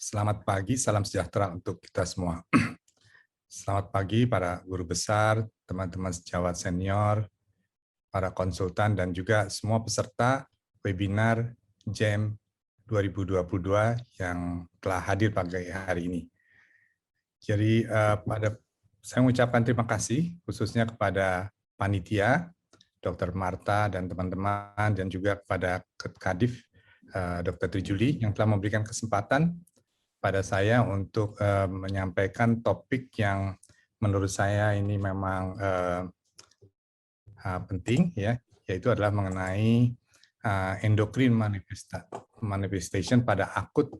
Selamat pagi, salam sejahtera untuk kita semua. Selamat pagi para guru besar, teman-teman sejawat senior, para konsultan, dan juga semua peserta webinar JEM 2022 yang telah hadir pagi hari ini. Jadi saya mengucapkan terima kasih khususnya kepada panitia, Dr. Marta dan teman-teman, dan juga kepada Kadif Dr. Trijuli yang telah memberikan kesempatan pada saya untuk menyampaikan topik yang menurut saya ini memang penting, ya, yaitu adalah mengenai endocrine manifestation pada akut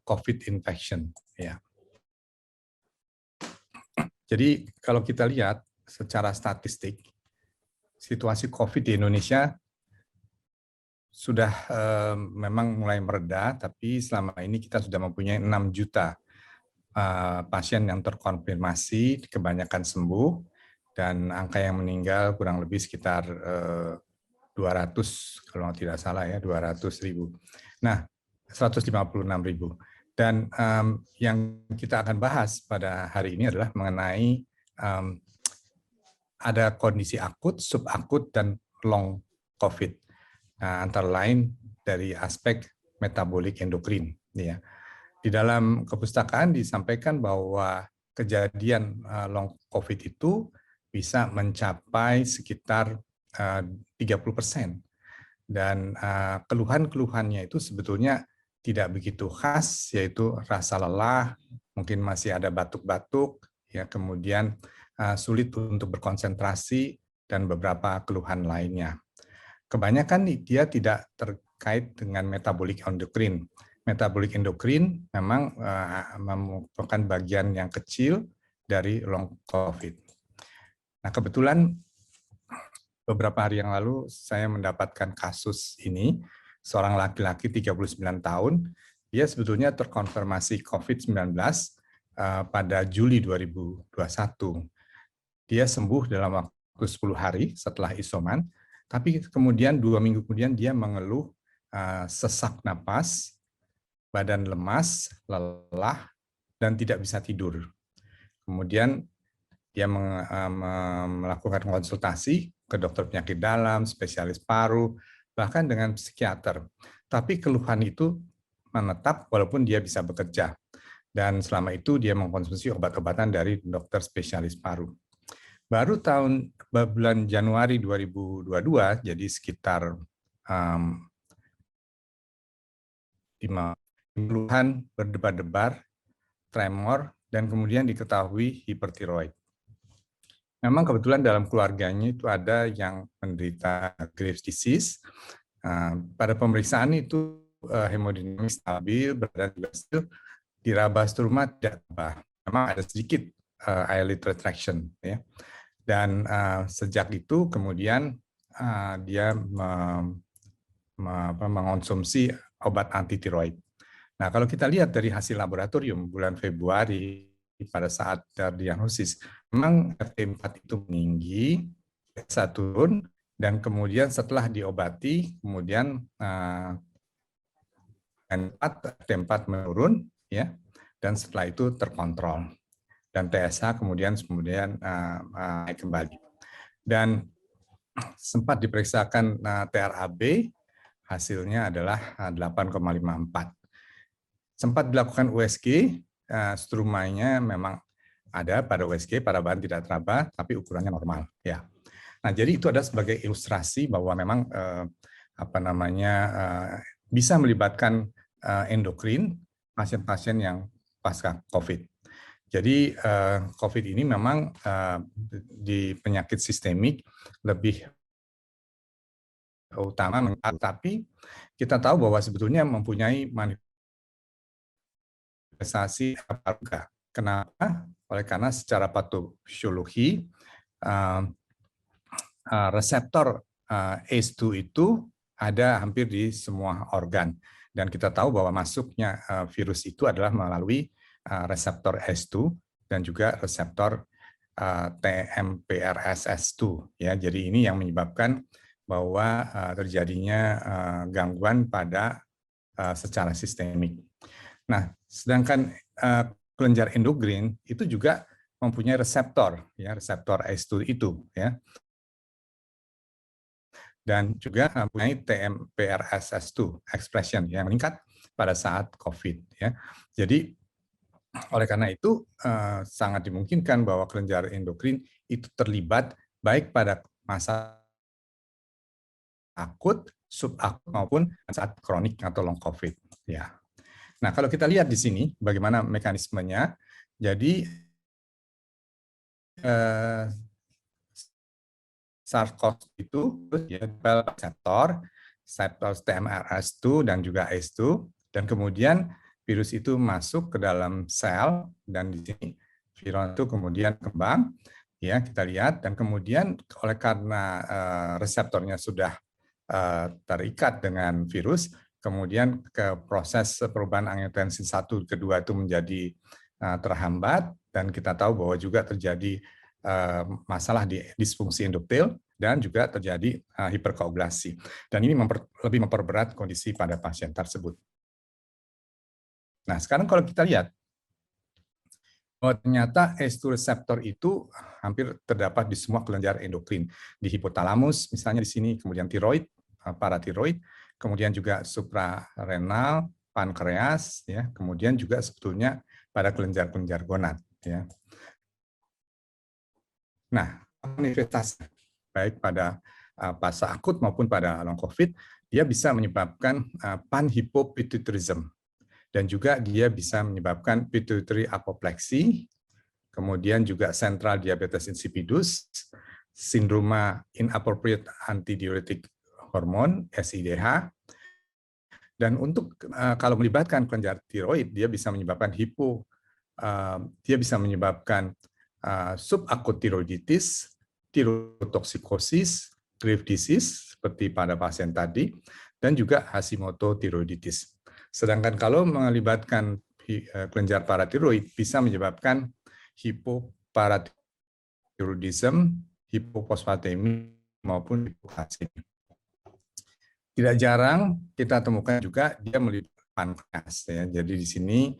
COVID infection. Ya. Jadi kalau kita lihat secara statistik, situasi COVID di Indonesia sudah memang mulai mereda, tapi selama ini kita sudah mempunyai 6 juta pasien yang terkonfirmasi, kebanyakan sembuh, dan angka yang meninggal kurang lebih sekitar 200, kalau tidak salah ya, 200.000. Nah, 156.000. Dan yang kita akan bahas pada hari ini adalah mengenai ada kondisi akut, subakut, dan long COVID. Nah, antara lain dari aspek metabolik endokrin. Ya. Di dalam kepustakaan disampaikan bahwa kejadian long COVID itu bisa mencapai sekitar 30%. Dan keluhan-keluhannya itu sebetulnya tidak begitu khas, yaitu rasa lelah, mungkin masih ada batuk-batuk, ya, kemudian sulit untuk berkonsentrasi, dan beberapa keluhan lainnya. Kebanyakan dia tidak terkait dengan metabolik endokrin. Metabolik endokrin memang merupakan bagian yang kecil dari long COVID. Nah, kebetulan beberapa hari yang lalu saya mendapatkan kasus ini, seorang laki-laki 39 tahun, dia sebetulnya terkonfirmasi COVID-19 pada Juli 2021. Dia sembuh dalam waktu 10 hari setelah isoman, tapi kemudian 2 minggu kemudian dia mengeluh sesak napas, badan lemas, lelah, dan tidak bisa tidur. Kemudian dia melakukan konsultasi ke dokter penyakit dalam, spesialis paru, bahkan dengan psikiater. Tapi keluhan itu menetap walaupun dia bisa bekerja. Dan selama itu dia mengkonsumsi obat-obatan dari dokter spesialis paru. Baru bulan Januari 2022, jadi sekitar keluhan berdebar-debar, tremor, dan kemudian diketahui hipertiroid. Memang kebetulan dalam keluarganya itu ada yang menderita Graves' disease. Pada pemeriksaan itu hemodinamik stabil, badan juga stabil, diraba sturma tidak apa. Memang ada sedikit eyelid retraction, ya. Dan sejak itu kemudian dia mengonsumsi obat anti-tiroid. Nah, kalau kita lihat dari hasil laboratorium bulan Februari pada saat terdiagnosis, memang RT4 itu meninggi, PSA turun, dan kemudian setelah diobati, kemudian RT4 menurun, ya, dan setelah itu terkontrol. Dan TSH kemudian naik kembali. Dan sempat diperiksakan TRAB, hasilnya adalah 8,54. Sempat dilakukan USG, strumanya memang ada pada USG, pada bahan tidak teraba, tapi ukurannya normal. Ya. Nah, jadi itu ada sebagai ilustrasi bahwa memang bisa melibatkan endokrin pasien-pasien yang pasca COVID. Jadi COVID ini memang di penyakit sistemik lebih utama, tapi kita tahu bahwa sebetulnya mempunyai manifestasi apa? Kenapa? Oleh karena secara patofisiologi reseptor ACE2 itu ada hampir di semua organ, dan kita tahu bahwa masuknya virus itu adalah melalui reseptor ACE2 dan juga reseptor TMPRSS2, ya. Jadi ini yang menyebabkan bahwa terjadinya gangguan pada secara sistemik. Nah, sedangkan kelenjar endokrin itu juga mempunyai reseptor, ya, reseptor ACE2 itu, ya, dan juga mempunyai TMPRSS2 expression yang meningkat pada saat COVID, ya. Jadi oleh karena itu sangat dimungkinkan bahwa kelenjar endokrin itu terlibat baik pada masa akut, subakut maupun saat kronik atau long COVID. Ya. Nah, kalau kita lihat di sini bagaimana mekanismenya, jadi SARS-CoV itu ya reseptor, reseptor TMRS2 dan juga ACE2, dan kemudian virus itu masuk ke dalam sel dan di sini viral itu kemudian kembang, ya kita lihat, dan kemudian oleh karena reseptornya sudah terikat dengan virus, kemudian ke proses perubahan angiotensin 1 kedua itu menjadi terhambat, dan kita tahu bahwa juga terjadi masalah di disfungsi endoktel dan juga terjadi hiperkoagulasi. Dan ini lebih memperberat kondisi pada pasien tersebut. Nah, sekarang kalau kita lihat bahwa ternyata ACE2 reseptor itu hampir terdapat di semua kelenjar endokrin, di hipotalamus misalnya di sini, kemudian tiroid, paratiroid, kemudian juga suprarenal, pankreas, ya, kemudian juga sebetulnya pada kelenjar-kelenjar gonad, ya. Nah, manifestasi baik pada fase akut maupun pada long COVID, dia bisa menyebabkan panhypopituitarism, dan juga dia bisa menyebabkan pituitary apopleksi, kemudian juga central diabetes insipidus, sindroma inappropriate antidiuretic hormone (SIDH), dan untuk kalau melibatkan kelenjar tiroid, dia bisa menyebabkan dia bisa menyebabkan subakut tiroiditis, tirotoksikosis, Graves' disease seperti pada pasien tadi, dan juga Hashimoto tiroiditis. Sedangkan kalau melibatkan kelenjar paratiroid bisa menyebabkan hipoparathyroidism, hipofosfatemia maupun hipogliksemia. Tidak jarang kita temukan juga dia melibatkan pankreas, ya. Jadi di sini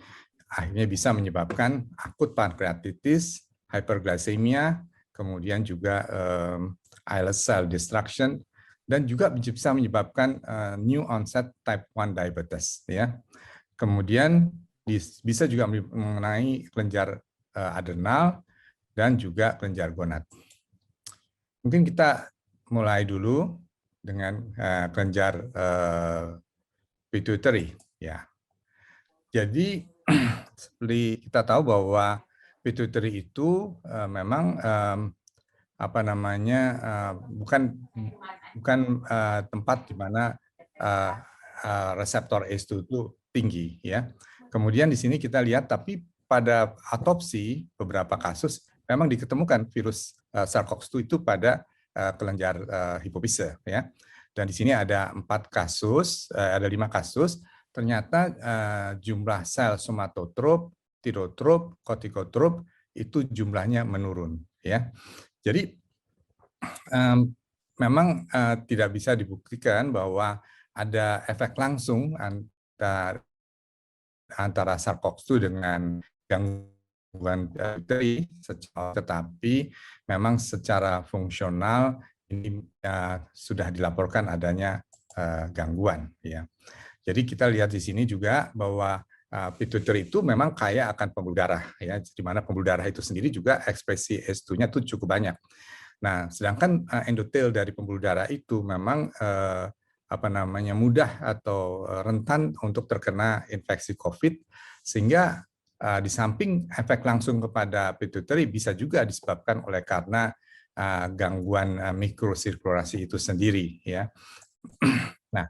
akhirnya bisa menyebabkan akut pankreatitis, hyperglycemia, kemudian juga islet cell destruction, dan juga bisa menyebabkan new onset type 1 diabetes, ya. Kemudian bisa juga mengenai kelenjar adrenal dan juga kelenjar gonad. Mungkin kita mulai dulu dengan kelenjar pituitary, ya. Jadi seperti kita tahu bahwa pituitary itu memang apa namanya bukan tempat di mana reseptor ACE2 itu tinggi, ya. Kemudian di sini kita lihat, tapi pada autopsi beberapa kasus memang diketemukan virus SARS-CoV-2 itu pada kelenjar hipofise, ya. Dan di sini ada 4 kasus, ada 5 kasus. Ternyata jumlah sel somatotrop, tirotrop, kortikotrop itu jumlahnya menurun, ya. Jadi memang tidak bisa dibuktikan bahwa ada efek langsung antara SARS-CoV-2 dengan gangguan bakteri, tetapi memang secara fungsional ini sudah dilaporkan adanya gangguan, ya. Jadi kita lihat di sini juga bahwa pituitary itu memang kaya akan pembuluh darah, ya, di mana pembuluh darah itu sendiri juga ekspresi ACE2-nya itu cukup banyak. Nah, sedangkan endotel dari pembuluh darah itu memang apa namanya mudah atau rentan untuk terkena infeksi COVID, sehingga di samping efek langsung kepada pituitary bisa juga disebabkan oleh karena gangguan mikrosirkulasi itu sendiri, ya. Nah,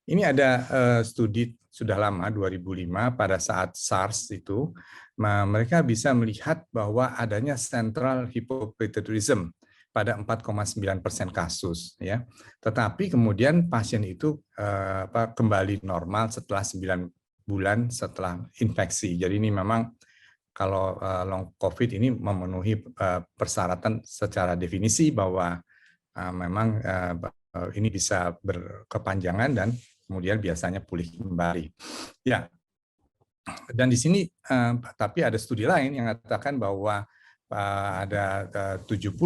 ini ada studi sudah lama 2005 pada saat SARS itu mereka bisa melihat bahwa adanya central hypopituitarism pada 4,9% kasus, ya. Tetapi kemudian pasien itu kembali normal setelah 9 bulan setelah infeksi. Jadi ini memang kalau long COVID ini memenuhi persyaratan secara definisi bahwa memang ini bisa berkepanjangan dan kemudian biasanya pulih kembali. Ya, Dan di sini tapi ada studi lain yang mengatakan bahwa ada 70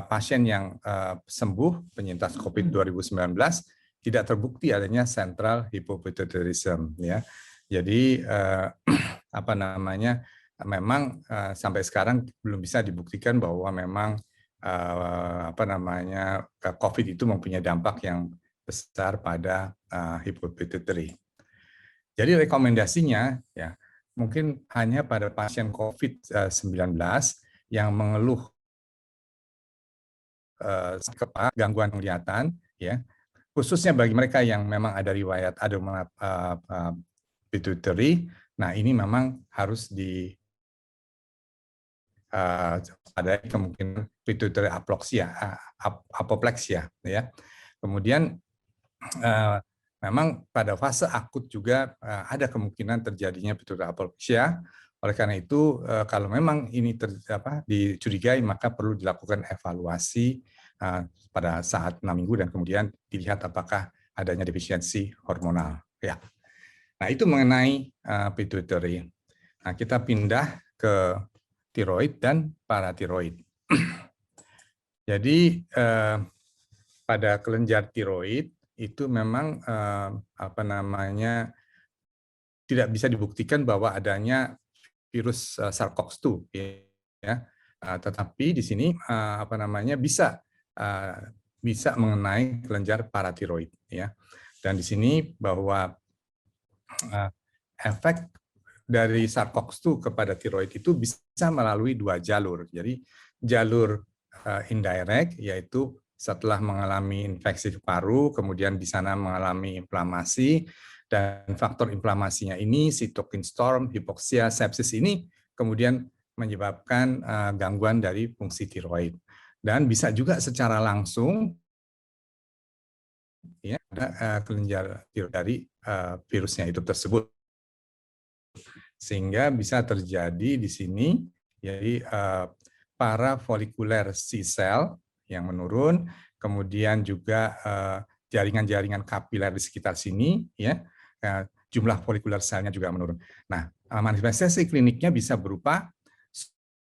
pasien yang sembuh penyintas COVID 2019 tidak terbukti adanya central hypopituitarism, ya. Jadi apa namanya, memang sampai sekarang belum bisa dibuktikan bahwa memang apa namanya, COVID itu mempunyai dampak yang besar pada hypopituitary. Jadi rekomendasinya ya mungkin hanya pada pasien COVID-19 yang mengeluh gangguan penglihatan, ya, khususnya bagi mereka yang memang ada riwayat adenomat pituitary. Nah, ini memang harus ada kemungkinan pituitary apopleksia, ya. Kemudian memang pada fase akut juga ada kemungkinan terjadinya pituitary apopleksia. Oleh karena itu, kalau memang ini dicurigai, maka perlu dilakukan evaluasi pada saat 6 minggu dan kemudian dilihat apakah adanya defisiensi hormonal. Ya. Nah, itu mengenai pituitary. Nah, kita pindah ke tiroid dan paratiroid. Jadi pada kelenjar tiroid itu memang apa namanya tidak bisa dibuktikan bahwa adanya virus SARS-CoV-2, ya. Tetapi di sini apa namanya bisa mengenai kelenjar paratiroid, ya. Dan di sini bahwa efek dari SARS-CoV-2 kepada tiroid itu bisa melalui dua jalur. Jadi jalur indirect, yaitu setelah mengalami infeksi paru, kemudian di sana mengalami inflamasi, dan faktor inflamasinya ini, sitokin storm, hipoksia, sepsis ini, kemudian menyebabkan gangguan dari fungsi tiroid. Dan bisa juga secara langsung, ya, ada kelenjar tiroid dari virusnya itu tersebut. Sehingga bisa terjadi di sini, jadi parafolikuler C-cell yang menurun, kemudian juga jaringan-jaringan kapiler di sekitar sini, ya, jumlah folikuler selnya juga menurun. Nah, manifestasi kliniknya bisa berupa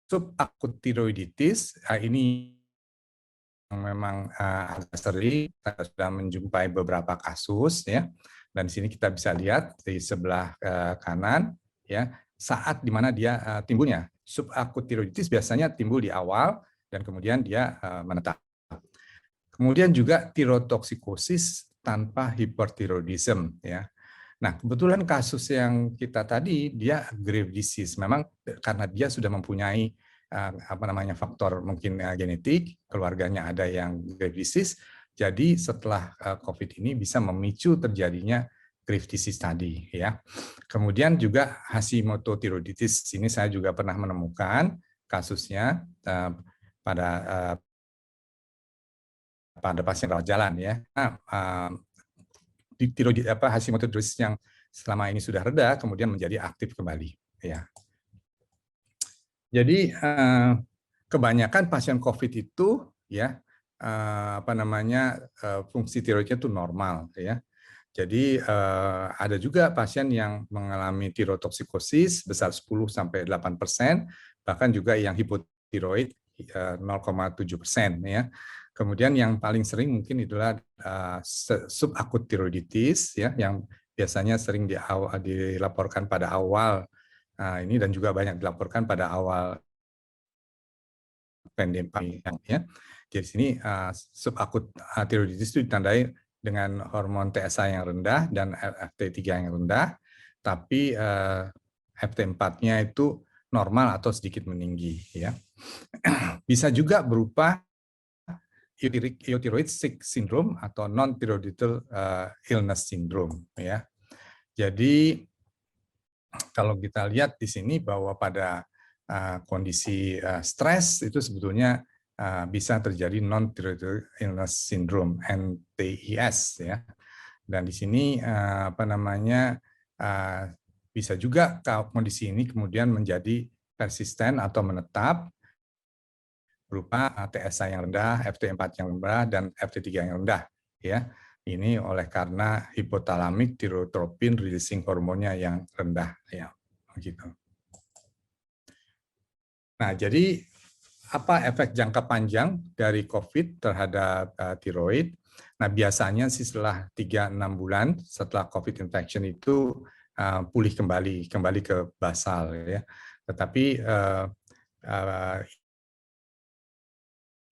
subakut tiroiditis, ini yang memang agak sering, kita sudah menjumpai beberapa kasus, ya, dan di sini kita bisa lihat di sebelah kanan, ya, saat di mana dia timbulnya. Subakut tiroiditis biasanya timbul di awal dan kemudian dia menetap. Kemudian juga tirotoksikosis tanpa hipertiroidism, ya. Nah, kebetulan kasus yang kita tadi dia grave disease, memang karena dia sudah mempunyai apa namanya faktor mungkin genetik, keluarganya ada yang grave disease, jadi setelah COVID ini bisa memicu terjadinya grave disease tadi, ya. Kemudian juga Hashimoto thyroiditis, ini saya juga pernah menemukan kasusnya pada pasien rawat jalan, ya. Nah, Hashimoto thyroiditis yang selama ini sudah reda kemudian menjadi aktif kembali, ya. Jadi kebanyakan pasien COVID itu, ya, apa namanya, fungsi tiroidnya itu normal, ya. Jadi ada juga pasien yang mengalami tirotoksikosis besar 10-8%, bahkan juga yang hipotiroid 0,7%, ya. Kemudian yang paling sering mungkin itulah subakut tiroiditis, ya, yang biasanya sering dilaporkan pada awal ini dan juga banyak dilaporkan pada awal pandemi, ya. Jadi sini subakut tiroiditis itu ditandai dengan hormon TSH yang rendah dan FT3 yang rendah, tapi FT4-nya itu normal atau sedikit meninggi, ya. Bisa juga berupa euthyroid sick syndrome atau non-thyroidal illness syndrome, ya. Jadi kalau kita lihat di sini bahwa pada kondisi stres itu sebetulnya bisa terjadi non-thyroid illness syndrome (NTIS), ya. Dan di sini apa namanya bisa juga kondisi ini kemudian menjadi persisten atau menetap berupa TSH yang rendah, FT4 yang rendah, dan FT3 yang rendah, ya. Ini oleh karena hipotalamik tirotropin releasing hormonnya yang rendah, ya, begitu. Nah, jadi apa efek jangka panjang dari COVID terhadap tiroid? Nah, biasanya sih setelah 3-6 bulan setelah COVID infection itu pulih kembali ke basal, ya. Tetapi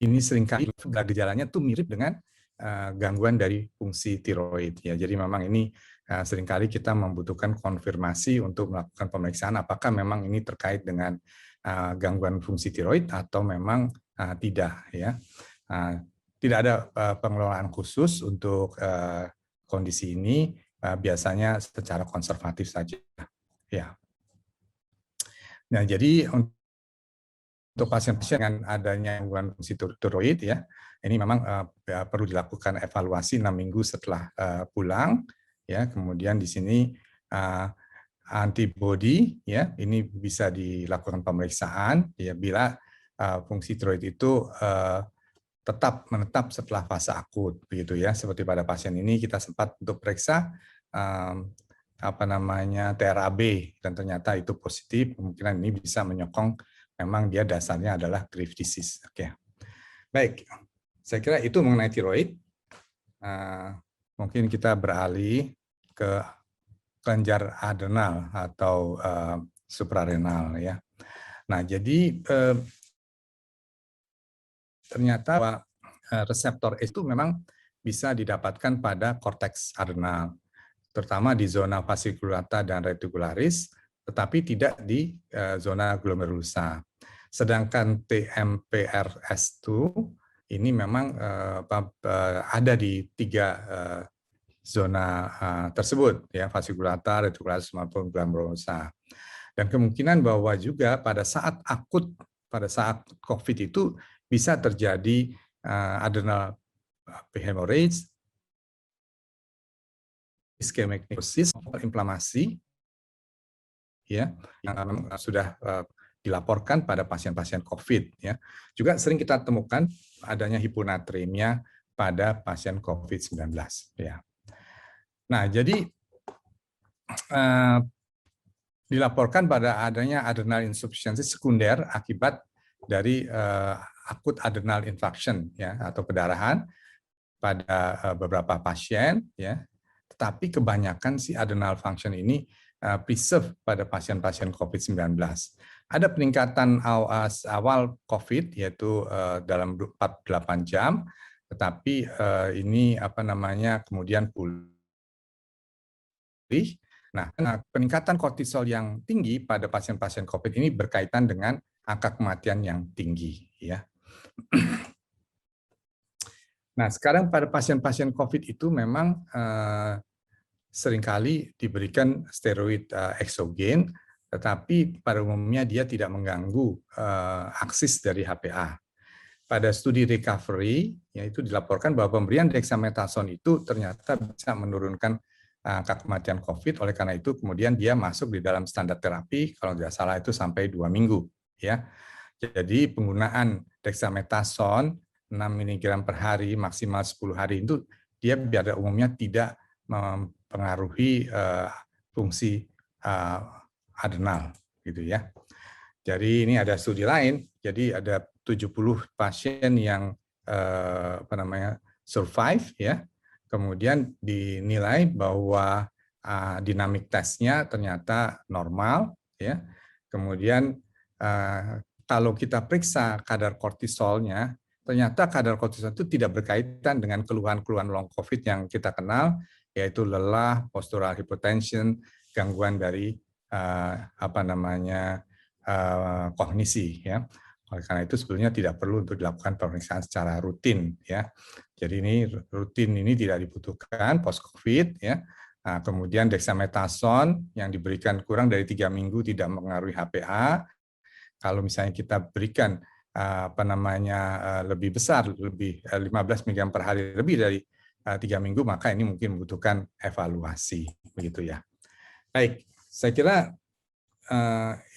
ini seringkali gejalanya tuh mirip dengan gangguan dari fungsi tiroid, ya. Jadi memang ini seringkali kita membutuhkan konfirmasi untuk melakukan pemeriksaan apakah memang ini terkait dengan gangguan fungsi tiroid atau memang tidak, ya. Tidak ada pengelolaan khusus untuk kondisi ini, biasanya secara konservatif saja, ya. Nah, jadi untuk pasien-pasien dengan adanya gangguan fungsi tiroid, ya, ini memang perlu dilakukan evaluasi 6 minggu setelah pulang, ya. Kemudian di sini antibody, ya, ini bisa dilakukan pemeriksaan, ya, bila fungsi tiroid itu tetap menetap setelah fase akut, begitu, ya. Seperti pada pasien ini kita sempat untuk periksa TRAB dan ternyata itu positif, kemungkinan ini bisa menyokong memang dia dasarnya adalah Graves' disease. Oke, baik. Saya kira itu mengenai tiroid. Mungkin kita beralih ke kelenjar adrenal atau suprarenal, ya. Nah, jadi ternyata reseptor itu memang bisa didapatkan pada korteks adrenal, terutama di zona fasciculata dan reticularis, tetapi tidak di zona glomerulosa. Sedangkan TMPRS2 ini memang ada di 3 zona tersebut, ya, fasciculata, reticularis maupun glomerulosa. Dan kemungkinan bahwa juga pada saat akut, pada saat COVID itu bisa terjadi adrenal hemorrhage, ischemic necrosis, inflamasi, ya, yang sudah dilaporkan pada pasien-pasien COVID, ya. Juga sering kita temukan adanya hiponatremia pada pasien COVID-19, ya. Nah, jadi dilaporkan pada adanya adrenal insufficiency sekunder akibat dari akut adrenal infarction, ya, atau pendarahan pada beberapa pasien, ya. Tetapi kebanyakan si adrenal function ini preserve pada pasien-pasien COVID-19. Ada peningkatan awal COVID, yaitu dalam 48 jam, tetapi ini kemudian pulih. Nah, peningkatan kortisol yang tinggi pada pasien-pasien COVID ini berkaitan dengan angka kematian yang tinggi, ya. Nah, sekarang pada pasien-pasien COVID itu memang seringkali diberikan steroid eksogen, tetapi pada umumnya dia tidak mengganggu aksis dari HPA. Pada studi recovery, yaitu dilaporkan bahwa pemberian dexamethasone itu ternyata bisa menurunkan angka kematian COVID. Oleh karena itu, kemudian dia masuk di dalam standar terapi, kalau tidak salah itu sampai 2 minggu. Ya. Jadi penggunaan dexamethasone 6 mg per hari, maksimal 10 hari itu, dia pada umumnya tidak mempengaruhi fungsi adrenal, gitu, ya. Jadi ini ada studi lain, jadi ada 70 pasien yang survive, ya. Kemudian dinilai bahwa dinamik tesnya ternyata normal, ya. Kemudian kalau kita periksa kadar kortisolnya, ternyata kadar kortisol itu tidak berkaitan dengan keluhan-keluhan long COVID yang kita kenal, yaitu lelah, postural hypotension, gangguan dari kognisi, ya. Oleh karena itu sebetulnya tidak perlu untuk dilakukan pemeriksaan secara rutin, ya. Jadi ini rutin ini tidak dibutuhkan post COVID, ya. Nah, kemudian dexamethasone yang diberikan kurang dari 3 minggu tidak mempengaruhi HPA. Kalau misalnya kita berikan lebih besar, lebih 15 mg per hari lebih dari 3 minggu, maka ini mungkin membutuhkan evaluasi, begitu, ya. Baik, saya kira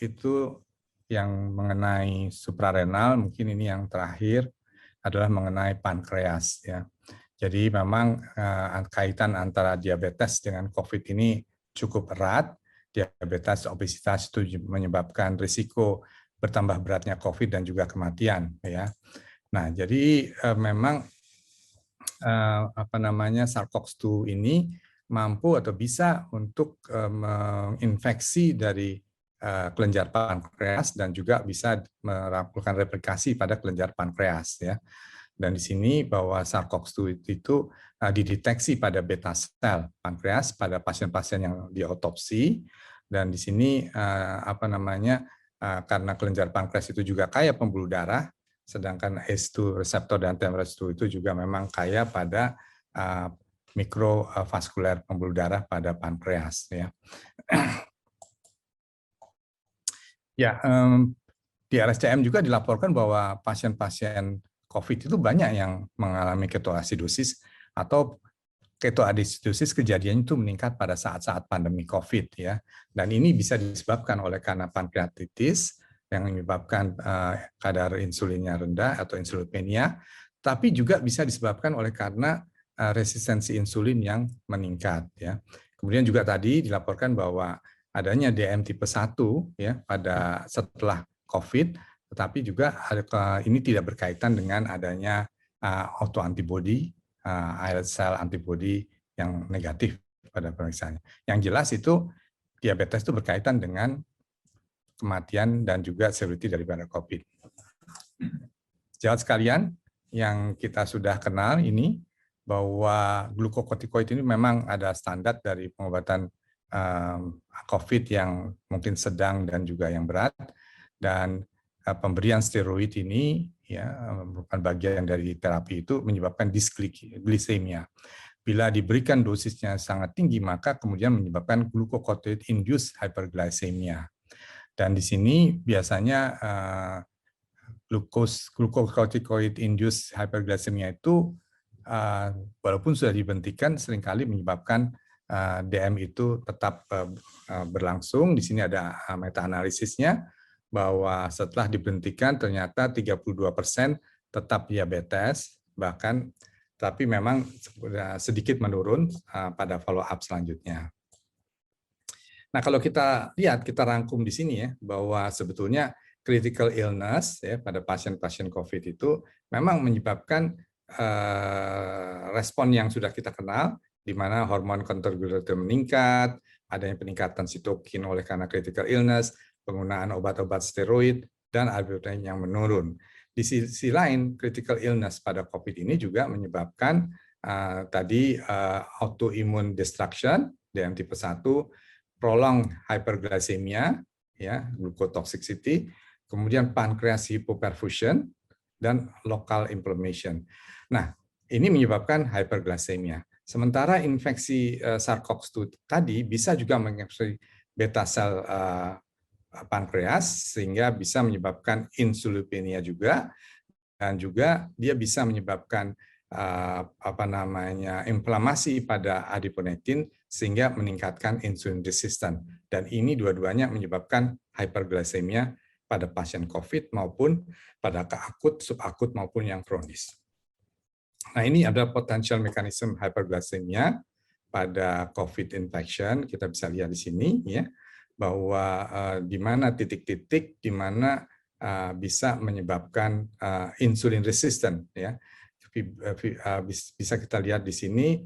itu yang mengenai suprarenal. Mungkin ini yang terakhir adalah mengenai pankreas, ya. Jadi memang kaitan antara diabetes dengan COVID ini cukup erat. Diabetes, obesitas itu menyebabkan risiko bertambah beratnya COVID dan juga kematian, ya. Nah, jadi memang SARS-CoV-2 ini mampu atau bisa untuk menginfeksi dari kelenjar pankreas dan juga bisa melakukan replikasi pada kelenjar pankreas, ya. Dan di sini bahwa SARS-CoV-2 itu dideteksi pada beta sel pankreas pada pasien-pasien yang diotopsi, dan di sini karena kelenjar pankreas itu juga kaya pembuluh darah, sedangkan ACE2 reseptor dan TMRS2 itu juga memang kaya pada mikrovaskuler pembuluh darah pada pankreas, ya. Ya, di RSCM juga dilaporkan bahwa pasien-pasien COVID itu banyak yang mengalami ketoasidosis atau ketoasidosis kejadiannya itu meningkat pada saat-saat pandemi COVID, ya. Dan ini bisa disebabkan oleh karena pankreatitis yang menyebabkan kadar insulinnya rendah atau insulopenia, tapi juga bisa disebabkan oleh karena resistensi insulin yang meningkat, ya. Kemudian juga tadi dilaporkan bahwa adanya DM tipe 1 ya pada setelah COVID, tetapi juga ini tidak berkaitan dengan adanya autoantibody, islet cell antibody yang negatif pada pemeriksaannya. Yang jelas itu diabetes itu berkaitan dengan kematian dan juga severity daripada COVID. Sejawat sekalian, yang kita sudah kenal ini bahwa glukokortikoid ini memang ada standar dari pengobatan COVID yang mungkin sedang dan juga yang berat, dan pemberian steroid ini ya merupakan bagian dari terapi itu menyebabkan disglisemia. Bila diberikan dosisnya sangat tinggi, maka kemudian menyebabkan glucocorticoid induced hyperglycemia. Dan di sini biasanya glucocorticoid induced hyperglycemia itu walaupun sudah dibentikan seringkali menyebabkan DM itu tetap berlangsung. Di sini ada meta-analisisnya bahwa setelah dibentikan ternyata 32% tetap diabetes, bahkan tapi memang sedikit menurun pada follow up selanjutnya. Nah, kalau kita lihat, kita rangkum di sini ya, bahwa sebetulnya critical illness ya pada pasien-pasien COVID itu memang menyebabkan respon yang sudah kita kenal, di mana hormon kontraregulator meningkat, adanya peningkatan sitokin oleh karena critical illness, penggunaan obat-obat steroid, dan albumin yang menurun. Di sisi lain, critical illness pada COVID ini juga menyebabkan autoimmune destruction, DM tipe 1, prolonged hyperglycemia, ya, glucotoxicity, kemudian pancreas hypoperfusion, dan local inflammation. Nah, ini menyebabkan hyperglycemia. Sementara infeksi SARS-CoV-2 tadi bisa juga menginfeksi beta sel pankreas sehingga bisa menyebabkan insulopenia juga, dan juga dia bisa menyebabkan inflamasi pada adiponektin sehingga meningkatkan insulin resistant, dan ini dua-duanya menyebabkan hyperglycemia pada pasien COVID maupun pada akut, subakut maupun yang kronis. Nah, ini adalah potential mechanism hyperglycemia pada COVID infection. Kita bisa lihat di sini ya bahwa di mana titik-titik di mana bisa menyebabkan insulin resistant ya. Bisa kita lihat di sini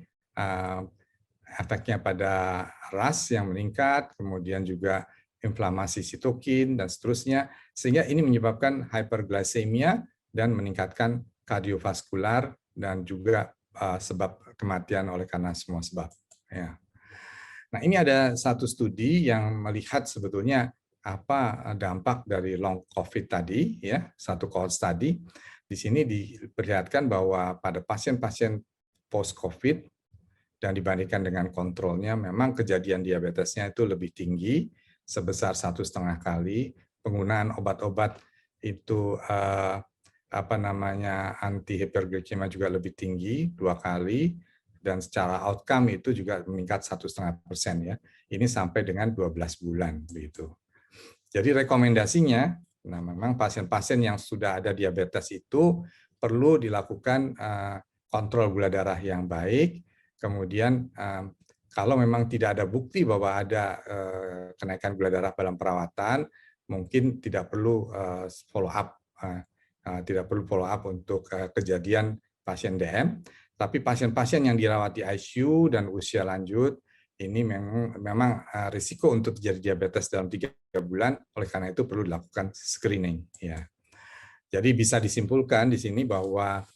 efeknya pada RAS yang meningkat, kemudian juga inflamasi sitokin dan seterusnya, sehingga ini menyebabkan hyperglycemia dan meningkatkan kardiovaskular dan juga sebab kematian oleh karena semua sebab. Ya. Nah, ini ada satu studi yang melihat sebetulnya apa dampak dari long COVID tadi, ya, satu cohort study. Di sini diperlihatkan bahwa pada pasien-pasien post-COVID dan dibandingkan dengan kontrolnya, memang kejadian diabetesnya itu lebih tinggi, sebesar 1,5 kali. Penggunaan obat-obat itu anti hiperglikemia juga lebih tinggi 2 kali, dan secara outcome itu juga meningkat 1,5% ya. Ini sampai dengan 12 bulan begitu. Jadi rekomendasinya, nah memang pasien-pasien yang sudah ada diabetes itu perlu dilakukan kontrol gula darah yang baik, kemudian kalau memang tidak ada bukti bahwa ada kenaikan gula darah dalam perawatan, mungkin tidak perlu follow up, untuk kejadian pasien DM. Tapi pasien-pasien yang dirawat di ICU dan usia lanjut, ini memang risiko untuk terjadi diabetes dalam 3 bulan, oleh karena itu perlu dilakukan screening. Ya. Jadi bisa disimpulkan di sini bahwa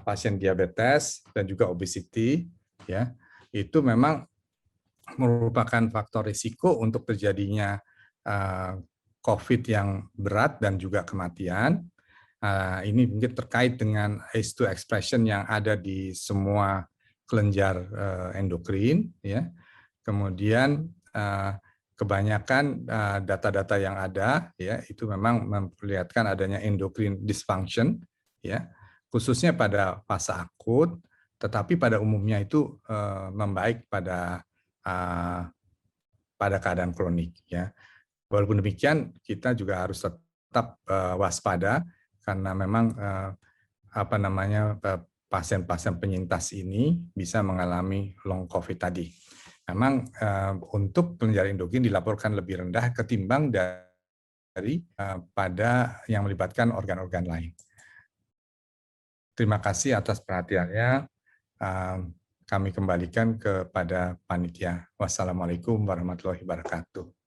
pasien diabetes dan juga obesity, ya, itu memang merupakan faktor risiko untuk terjadinya COVID yang berat dan juga kematian. Ini mungkin terkait dengan ACE2 expression yang ada di semua kelenjar endokrin, ya. Kemudian kebanyakan data-data yang ada, ya, itu memang memperlihatkan adanya endocrine dysfunction, ya, khususnya pada fase akut, tetapi pada umumnya itu membaik pada keadaan kronik, ya. Walaupun demikian, kita juga harus tetap waspada karena memang pasien-pasien penyintas ini bisa mengalami long COVID tadi. Memang untuk kelenjar endokrin dilaporkan lebih rendah ketimbang dari pada yang melibatkan organ-organ lain. Terima kasih atas perhatiannya. Kami kembalikan kepada panitia. Wassalamualaikum warahmatullahi wabarakatuh.